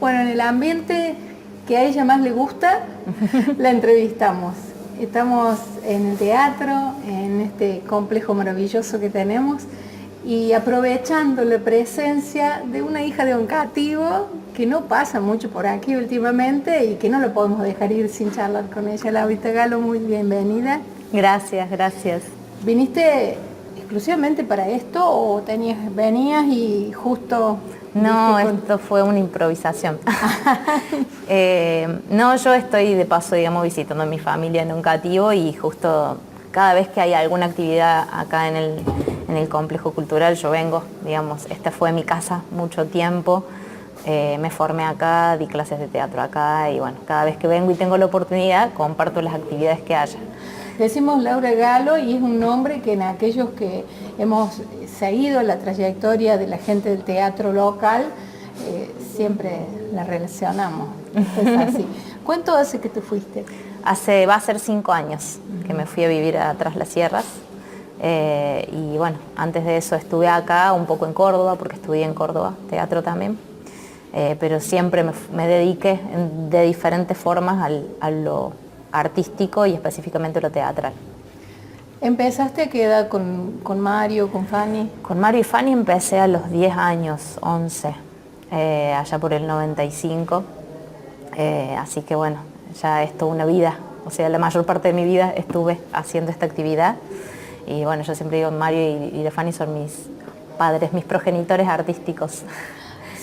Bueno, en el ambiente que a ella más le gusta, la entrevistamos. Estamos en el teatro, en este complejo maravilloso que tenemos, y aprovechando la presencia de una hija de Oncativo que no pasa mucho por aquí últimamente y que no lo podemos dejar ir sin charlar con ella. Laurita Galo, muy bienvenida. Gracias, gracias. ¿Viniste exclusivamente para esto o venías y justo...? No, esto fue una improvisación. No, yo estoy de paso, digamos, visitando a mi familia en Oncativo y justo cada vez que hay alguna actividad acá en el complejo cultural yo vengo, digamos, esta fue mi casa mucho tiempo, me formé acá, di clases de teatro acá y bueno, cada vez que vengo y tengo la oportunidad comparto las actividades que haya. Decimos Laura Galo y es un nombre que en aquellos que hemos seguido la trayectoria de la gente del teatro local, siempre la relacionamos. Es así. ¿Cuánto hace que te fuiste? Va a ser 5 años que me fui a vivir a Tras las Sierras. Y bueno, antes de eso estuve acá, un poco en Córdoba, porque estudié en Córdoba, teatro también. Pero siempre me dediqué de diferentes formas a lo artístico y específicamente lo teatral. ¿Empezaste a qué edad con Mario, con Fanny? Con Mario y Fanny empecé a los 10 años, 11, allá por el 95. Así que bueno, ya es toda una vida, o sea, la mayor parte de mi vida estuve haciendo esta actividad. Y bueno, yo siempre digo, Mario y Fanny son mis padres, mis progenitores artísticos.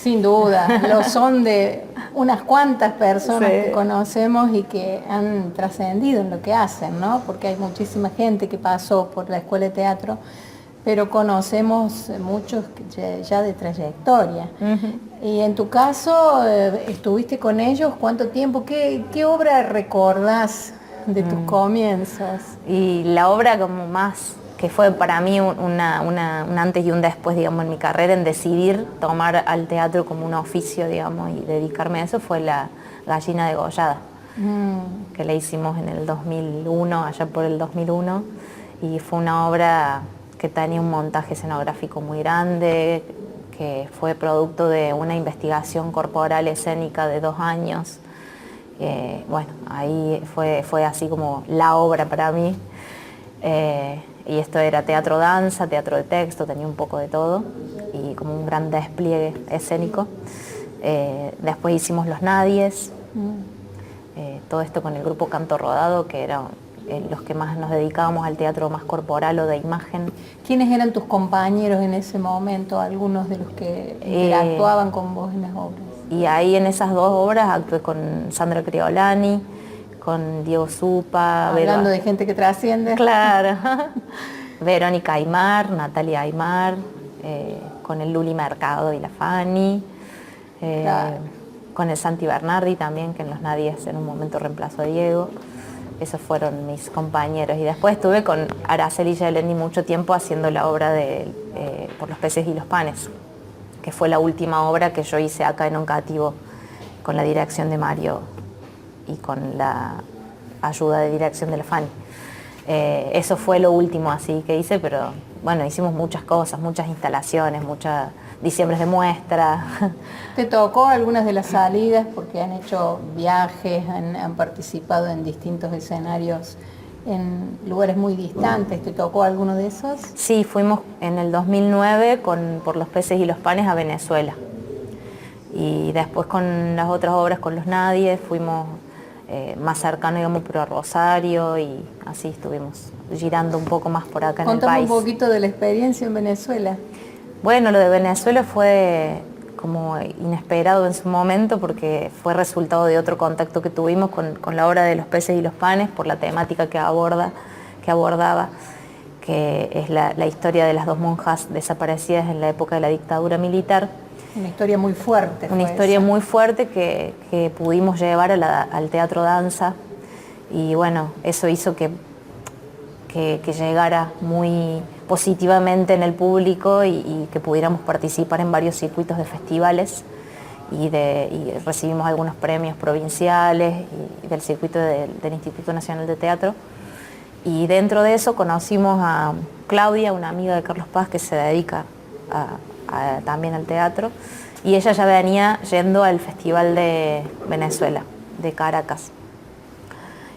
Sin duda, lo son de unas cuantas personas que conocemos y que han trascendido en lo que hacen, ¿no? Porque hay muchísima gente que pasó por la escuela de teatro, pero conocemos muchos ya de trayectoria. Y en tu caso, estuviste con ellos, ¿cuánto tiempo? ¿Qué obra recordás de tus comienzos? Y la obra como más, que fue para mí un antes y un después, digamos, en mi carrera, en decidir tomar al teatro como un oficio, digamos, y dedicarme a eso, fue La Gallina degollada, que la hicimos en el 2001, allá por el 2001, y fue una obra que tenía un montaje escenográfico muy grande, que fue producto de una investigación corporal escénica de 2 años. Bueno, ahí fue así como la obra para mí. Y esto era teatro danza, teatro de texto, tenía un poco de todo y como un gran despliegue escénico. Después hicimos Los Nadies, todo esto con el grupo Canto Rodado, que eran los que más nos dedicábamos al teatro más corporal o de imagen. ¿Quiénes eran tus compañeros en ese momento, algunos de los que interactuaban con vos en las obras? Y ahí en esas 2 obras actué con Sandra Criolani, con Diego Zupa. Hablando de gente que trasciende. Claro. Verónica Aymar, Natalia Aymar, con el Luli Mercado y la Fanny, claro. Con el Santi Bernardi también, que en Los Nadies en un momento reemplazó a Diego. Esos fueron mis compañeros. Y después estuve con Araceli Yeleni mucho tiempo haciendo la obra de Por los peces y los panes, que fue la última obra que yo hice acá en Oncativo, con la dirección de Mario y con la ayuda de dirección de la Fanny. Eso fue lo último así que hice, pero bueno, hicimos muchas cosas, muchas instalaciones, diciembres de muestra. ¿Te tocó algunas de las salidas porque han hecho viajes, han participado en distintos escenarios en lugares muy distantes? ¿Te tocó alguno de esos? Sí, fuimos en el 2009 Por los peces y los panes a Venezuela. Y después con las otras obras, con Los Nadies, fuimos más cercano, digamos, pero a Rosario, y así estuvimos girando un poco más por acá en el país. Contame un poquito de la experiencia en Venezuela. Bueno, lo de Venezuela fue como inesperado en su momento porque fue resultado de otro contacto que tuvimos con la obra de Los peces y los panes por la temática que abordaba, que es la historia de las 2 monjas desaparecidas en la época de la dictadura militar. Una historia muy fuerte. Una historia muy fuerte que pudimos llevar al teatro danza, y bueno, eso hizo que llegara muy positivamente en el público y que pudiéramos participar en varios circuitos de festivales y recibimos algunos premios provinciales y del circuito del Instituto Nacional de Teatro. Y dentro de eso conocimos a Claudia, una amiga de Carlos Paz que se dedica también al teatro, y ella ya venía yendo al Festival de Venezuela, de Caracas.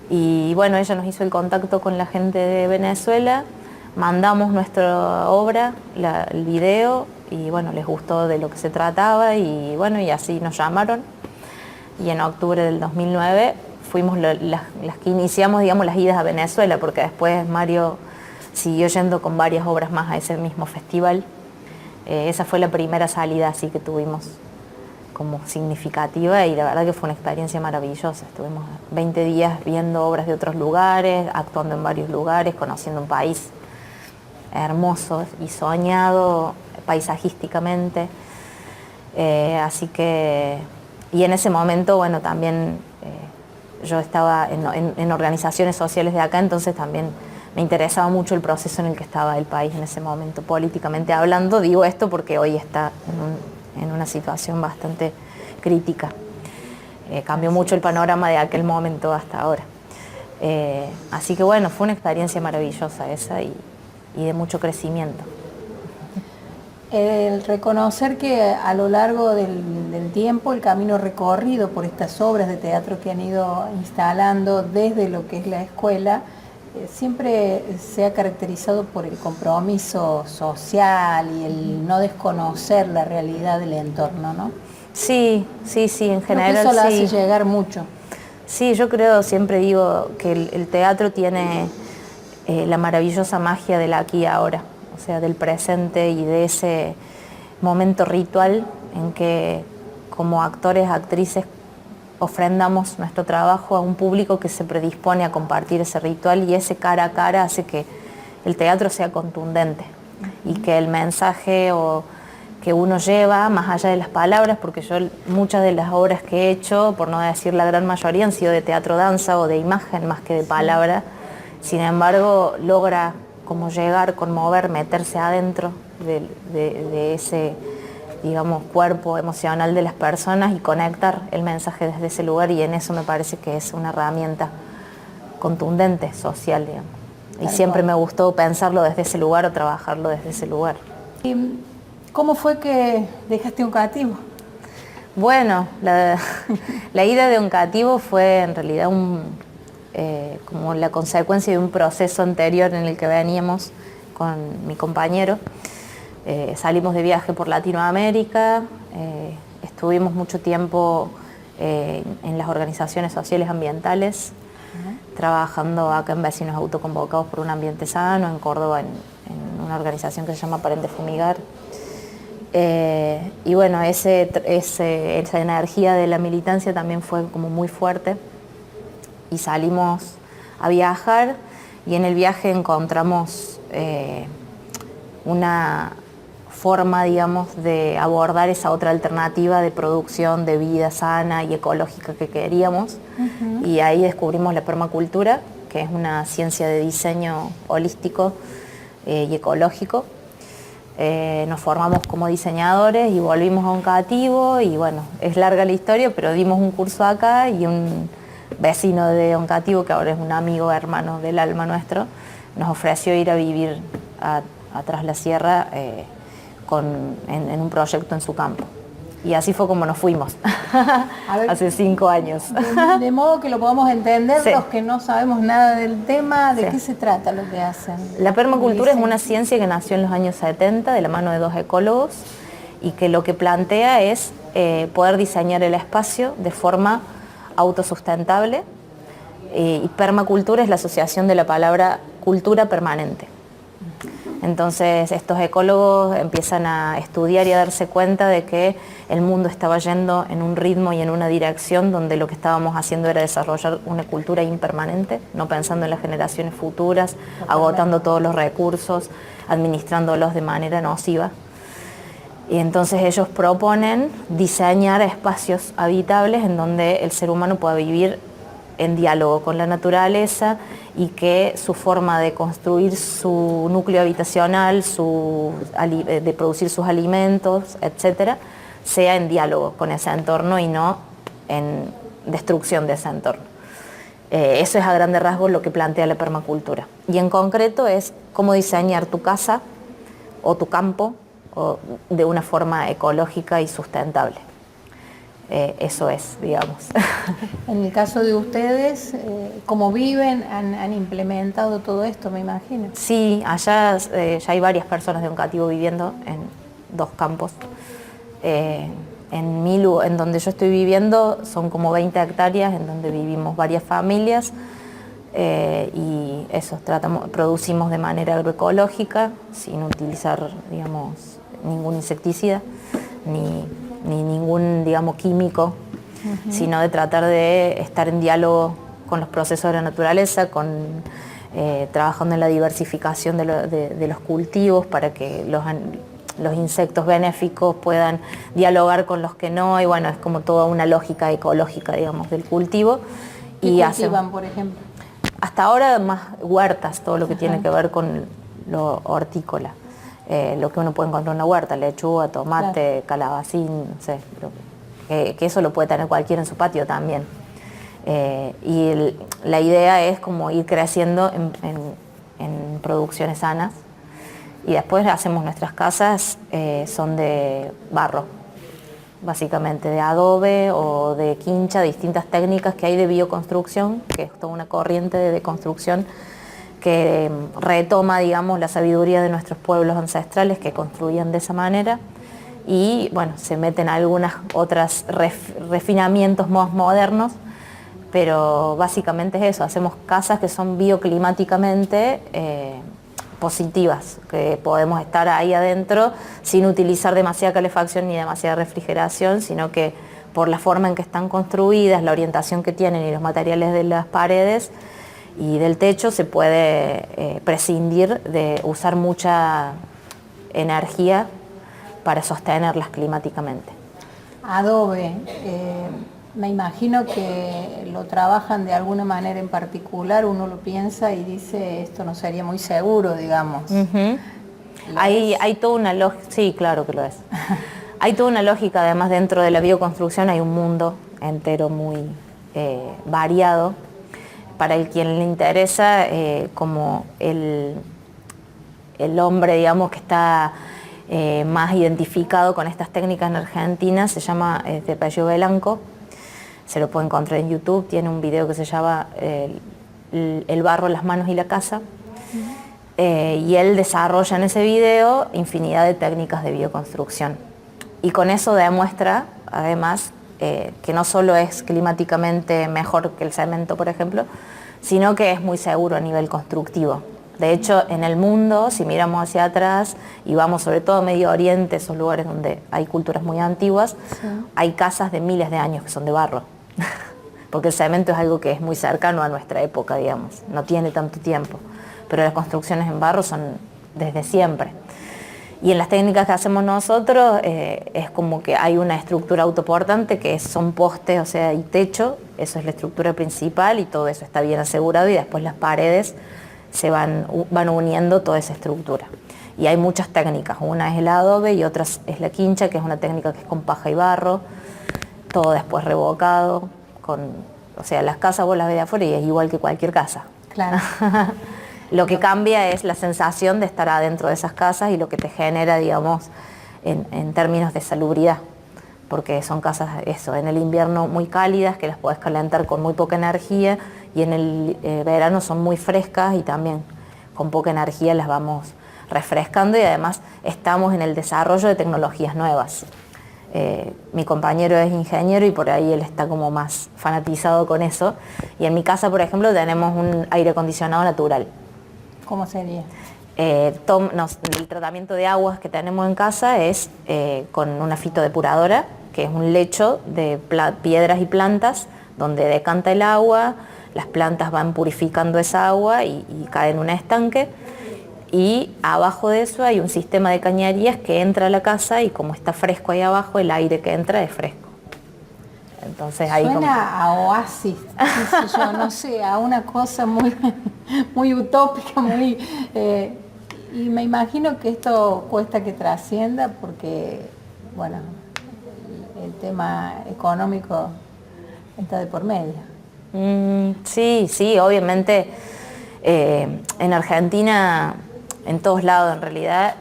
Y bueno, ella nos hizo el contacto con la gente de Venezuela, mandamos nuestra obra, el video, y bueno, les gustó de lo que se trataba, y bueno, y así nos llamaron. Y en octubre del 2009 fuimos las que iniciamos, digamos, las idas a Venezuela, porque después Mario siguió yendo con varias obras más a ese mismo festival. Esa fue la primera salida así que tuvimos como significativa, y la verdad que fue una experiencia maravillosa. Estuvimos 20 días viendo obras de otros lugares, actuando en varios lugares, conociendo un país hermoso y soñado paisajísticamente. Así que, y en ese momento, bueno, también yo estaba en organizaciones sociales de acá, entonces también me interesaba mucho el proceso en el que estaba el país en ese momento, políticamente hablando. Digo esto porque hoy está en una situación bastante crítica. Cambió mucho el panorama de aquel momento hasta ahora. Así que bueno, fue una experiencia maravillosa esa, y de mucho crecimiento. El reconocer que a lo largo del tiempo, el camino recorrido por estas obras de teatro que han ido instalando desde lo que es la escuela, siempre se ha caracterizado por el compromiso social y el no desconocer la realidad del entorno, ¿no? Sí, en general eso lo sí. hace llegar mucho. Sí, yo creo, siempre digo que el teatro tiene la maravillosa magia del aquí y ahora, o sea, del presente y de ese momento ritual en que como actores, actrices, ofrendamos nuestro trabajo a un público que se predispone a compartir ese ritual, y ese cara a cara hace que el teatro sea contundente y que el mensaje que uno lleva, más allá de las palabras, porque yo muchas de las obras que he hecho, por no decir la gran mayoría, han sido de teatro danza o de imagen más que de palabra. Sin embargo, logra como llegar, conmover, meterse adentro de ese, digamos, cuerpo emocional de las personas y conectar el mensaje desde ese lugar, y en eso me parece que es una herramienta contundente, social, digamos. Y siempre me gustó pensarlo desde ese lugar o trabajarlo desde ese lugar. ¿Y cómo fue que dejaste Oncativo? Bueno, la ida de Oncativo fue en realidad como la consecuencia de un proceso anterior en el que veníamos con mi compañero. Salimos de viaje por Latinoamérica, estuvimos mucho tiempo en las organizaciones sociales ambientales, trabajando acá en Vecinos Autoconvocados por un Ambiente Sano, en Córdoba en una organización que se llama Paren de Fumigar. Y bueno, esa energía de la militancia también fue como muy fuerte, y salimos a viajar, y en el viaje encontramos una forma, digamos, de abordar esa otra alternativa de producción de vida sana y ecológica que queríamos. Y ahí descubrimos la permacultura, que es una ciencia de diseño holístico y ecológico. Nos formamos como diseñadores y volvimos a Oncativo, y bueno, es larga la historia, pero dimos un curso acá, y un vecino de Oncativo, que ahora es un amigo, hermano del alma nuestro, nos ofreció ir a vivir a Tras la Sierra en un proyecto en su campo. Y así fue como nos fuimos, hace 5 años. De modo que lo podamos entender, Sí. Los que no sabemos nada del tema, ¿de qué se trata lo que hacen? La permacultura es una ciencia que nació en los años 70 de la mano de 2 ecólogos, y que lo que plantea es poder diseñar el espacio de forma autosustentable, y permacultura es la asociación de la palabra cultura permanente. Entonces estos ecólogos empiezan a estudiar y a darse cuenta de que el mundo estaba yendo en un ritmo y en una dirección donde lo que estábamos haciendo era desarrollar una cultura impermanente, no pensando en las generaciones futuras, agotando todos los recursos, administrándolos de manera nociva. Y entonces ellos proponen diseñar espacios habitables en donde el ser humano pueda vivir en diálogo con la naturaleza, y que su forma de construir su núcleo habitacional, de producir sus alimentos, etcétera, sea en diálogo con ese entorno y no en destrucción de ese entorno. Eso es a grandes rasgos lo que plantea la permacultura. Y en concreto es cómo diseñar tu casa o tu campo o de una forma ecológica y sustentable. Eso es, digamos. En el caso de ustedes, ¿cómo viven? ¿Han implementado todo esto, me imagino? Sí, allá ya hay varias personas de Oncativo viviendo en 2 campos. En Milu, en donde yo estoy viviendo, son como 20 hectáreas en donde vivimos varias familias y eso, producimos de manera agroecológica, sin utilizar, digamos, ningún insecticida, ni ningún, digamos, químico, sino de tratar de estar en diálogo con los procesos de la naturaleza, trabajando en la diversificación de los cultivos para que los insectos benéficos puedan dialogar con los que no, y bueno, es como toda una lógica ecológica, digamos, del cultivo. ¿Qué cultivan, por ejemplo? Hasta ahora más huertas, todo lo que tiene que ver con lo hortícola. Lo que uno puede encontrar en una huerta, lechuga, tomate, calabacín, no sé, que eso lo puede tener cualquiera en su patio también. La idea es como ir creciendo en producciones sanas, y después hacemos nuestras casas, son de barro, básicamente de adobe o de quincha, distintas técnicas que hay de bioconstrucción, que es toda una corriente de construcción que retoma, digamos, la sabiduría de nuestros pueblos ancestrales que construían de esa manera, y bueno, se meten algunas otras refinamientos más modernos, pero básicamente es eso, hacemos casas que son bioclimáticamente positivas, que podemos estar ahí adentro sin utilizar demasiada calefacción ni demasiada refrigeración, sino que por la forma en que están construidas, la orientación que tienen y los materiales de las paredes y del techo, se puede prescindir de usar mucha energía para sostenerlas climáticamente. Adobe, me imagino que lo trabajan de alguna manera en particular, uno lo piensa y dice, esto no sería muy seguro, digamos. Hay toda una lógica, sí, claro que lo es. Hay toda una lógica, además dentro de la bioconstrucción hay un mundo entero muy variado. Para el quien le interesa, como el hombre, digamos, que está más identificado con estas técnicas en Argentina, se llama Pello Belanco. Se lo puede encontrar en YouTube, tiene un video que se llama El barro, las manos y la casa. Y él desarrolla en ese video infinidad de técnicas de bioconstrucción. Y con eso demuestra, además, que no solo es climáticamente mejor que el cemento, por ejemplo, sino que es muy seguro a nivel constructivo. De hecho, en el mundo, si miramos hacia atrás y vamos sobre todo a Medio Oriente, esos lugares donde hay culturas muy antiguas, hay casas de miles de años que son de barro. Porque el cemento es algo que es muy cercano a nuestra época, digamos, no tiene tanto tiempo. Pero las construcciones en barro son desde siempre. Y en las técnicas que hacemos nosotros es como que hay una estructura autoportante que son postes, o sea, y techo, eso es la estructura principal y todo eso está bien asegurado, y después las paredes se van uniendo toda esa estructura. Y hay muchas técnicas, una es el adobe y otra es la quincha, que es una técnica que es con paja y barro, todo después revocado, o sea, las casas vos las ves de afuera y es igual que cualquier casa. Claro. Lo que cambia es la sensación de estar adentro de esas casas y lo que te genera, digamos, en términos de salubridad, porque son casas, eso, en el invierno muy cálidas, que las podés calentar con muy poca energía, y en el verano son muy frescas y también con poca energía las vamos refrescando, y además estamos en el desarrollo de tecnologías nuevas. Mi compañero es ingeniero y por ahí él está como más fanatizado con eso, y en mi casa, por ejemplo, tenemos un aire acondicionado natural. ¿Cómo sería? El tratamiento de aguas que tenemos en casa es con una fitodepuradora, que es un lecho de piedras y plantas donde decanta el agua, las plantas van purificando esa agua y cae en un estanque, y abajo de eso hay un sistema de cañerías que entra a la casa, y como está fresco ahí abajo, el aire que entra es fresco. Entonces ahí suena a oasis, yo no sé, a una cosa muy, muy utópica, muy y me imagino que esto cuesta que trascienda porque, bueno, el tema económico está de por medio. Sí, obviamente en Argentina en todos lados en realidad.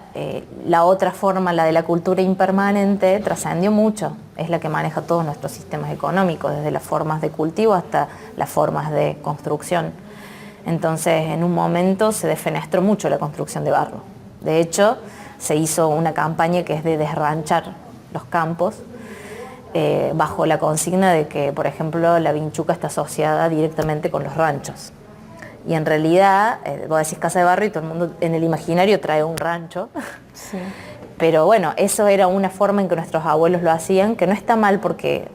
La otra forma, la de la cultura impermanente, trascendió mucho, es la que maneja todos nuestros sistemas económicos, desde las formas de cultivo hasta las formas de construcción. Entonces, en un momento se defenestró mucho la construcción de barro. De hecho, se hizo una campaña que es de desranchar los campos, bajo la consigna de que, por ejemplo, la vinchuca está asociada directamente con los ranchos. Y en realidad, vos decís casa de barro y todo el mundo en el imaginario trae un rancho. Sí. Pero bueno, eso era una forma en que nuestros abuelos lo hacían, que no está mal porque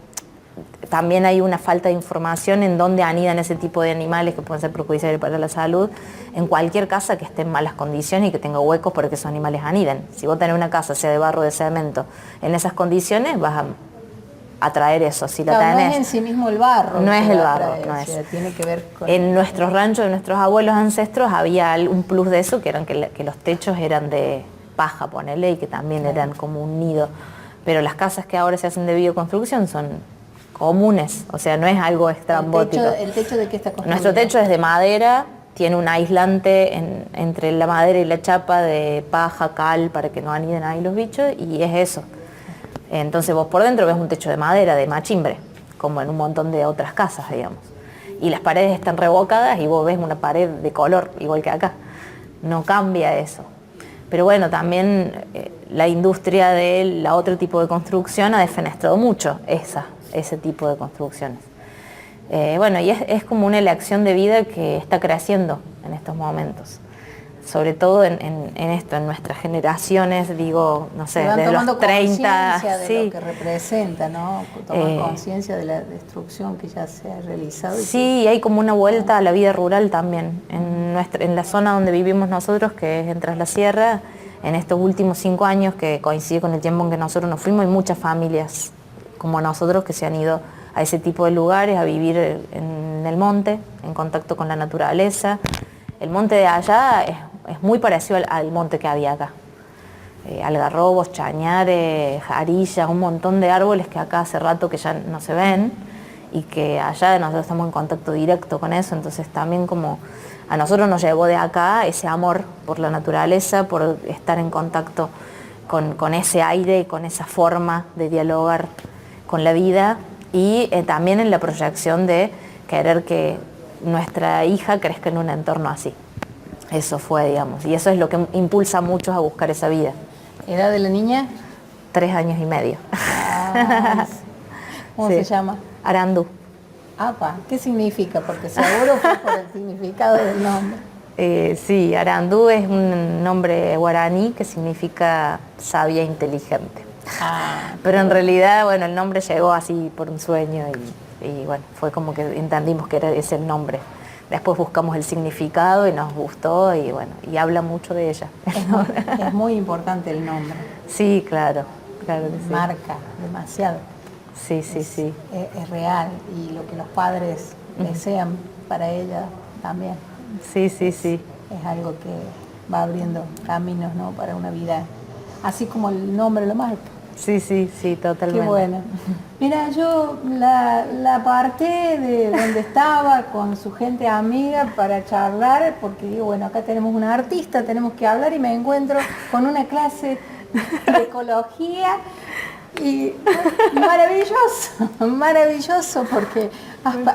también hay una falta de información en dónde anidan ese tipo de animales que pueden ser perjudiciales para la salud, en cualquier casa que esté en malas condiciones y que tenga huecos para que esos animales aniden. Si vos tenés una casa, sea de barro o de cemento, en esas condiciones vas a atraer eso. Si la tenés, no es en sí mismo el barro. No es el barro, no es. O sea, tiene que ver con... En nuestros ranchos de nuestros abuelos ancestros había un plus de eso, que eran que los techos eran de paja, ponele, y que también eran como un nido. Pero las casas que ahora se hacen de bioconstrucción son comunes, o sea, no es algo estrambótico. ¿El techo de qué está construido? Nuestro techo es de madera, tiene un aislante entre la madera y la chapa de paja, cal, para que no aniden ahí los bichos, y es eso. Entonces vos por dentro ves un techo de madera, de machimbre, como en un montón de otras casas, digamos. Y las paredes están revocadas y vos ves una pared de color, igual que acá. No cambia eso. Pero bueno, también la industria del otro tipo de construcción ha defenestrado mucho ese tipo de construcciones. Bueno, y es como una elección de vida que está creciendo en estos momentos. Sobre todo en esto, en nuestras generaciones, digo, no sé, desde los 30. De sí. lo que representa, ¿no? Tomar conciencia de la destrucción que ya se ha realizado. Sí, y hay como una vuelta a la vida rural también. En la zona donde vivimos nosotros, que es en Tras la Sierra, en estos últimos 5 años, que coincide con el tiempo en que nosotros nos fuimos, hay muchas familias como nosotros que se han ido a ese tipo de lugares, a vivir en el monte, en contacto con la naturaleza. El monte de allá es muy parecido al monte que había acá. Algarrobos, chañares, jarillas, un montón de árboles que acá hace rato que ya no se ven y que allá nosotros estamos en contacto directo con eso, entonces también como a nosotros nos llevó de acá ese amor por la naturaleza, por estar en contacto con ese aire y con esa forma de dialogar con la vida y también en la proyección de querer que nuestra hija crezca en un entorno así. Eso fue, digamos, y eso es lo que impulsa a muchos a buscar esa vida. ¿Edad de la niña? 3 años y medio. ¿Cómo sí. se llama? Arandú. ¿Qué significa? Porque seguro fue por el significado del nombre. Sí, Arandú es un nombre guaraní que significa sabia e inteligente. Pero en realidad, bueno, el nombre llegó así por un sueño y bueno, fue como que entendimos que era ese el nombre. Después buscamos el significado y nos gustó y bueno, y habla mucho de ella. Es muy importante el nombre. Sí, claro que sí. Marca demasiado. Sí. Es real y lo que los padres desean para ella también. Sí. Es algo que va abriendo caminos, ¿no? Para una vida, así como el nombre lo marca. Sí, totalmente. Qué bueno. Mira, yo la aparté de donde estaba con su gente amiga para charlar, porque digo, bueno, acá tenemos una artista, tenemos que hablar y me encuentro con una clase de ecología y maravilloso, porque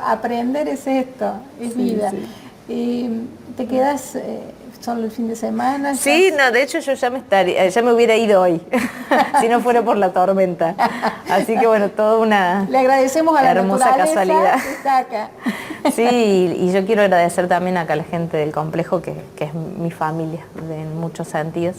aprender es esto, es vida. Sí. Y te quedas solo el fin de semana. Sí, no, de hecho yo ya me hubiera ido hoy, si no fuera por la tormenta. Así que bueno, toda una Le agradecemos a la hermosa casualidad. Que está acá. Sí, y yo quiero agradecer también acá a la gente del complejo, que es mi familia en muchos sentidos.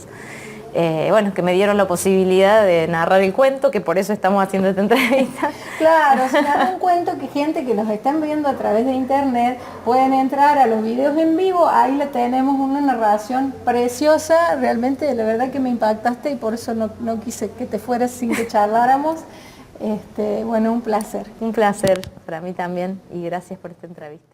Bueno, que me dieron la posibilidad de narrar el cuento, que por eso estamos haciendo esta entrevista. Claro, se narra un cuento que gente que nos están viendo a través de internet pueden entrar a los videos en vivo, ahí le tenemos una narración preciosa, realmente la verdad que me impactaste y por eso no quise que te fueras sin que charláramos. Bueno, un placer. Un placer para mí también y gracias por esta entrevista.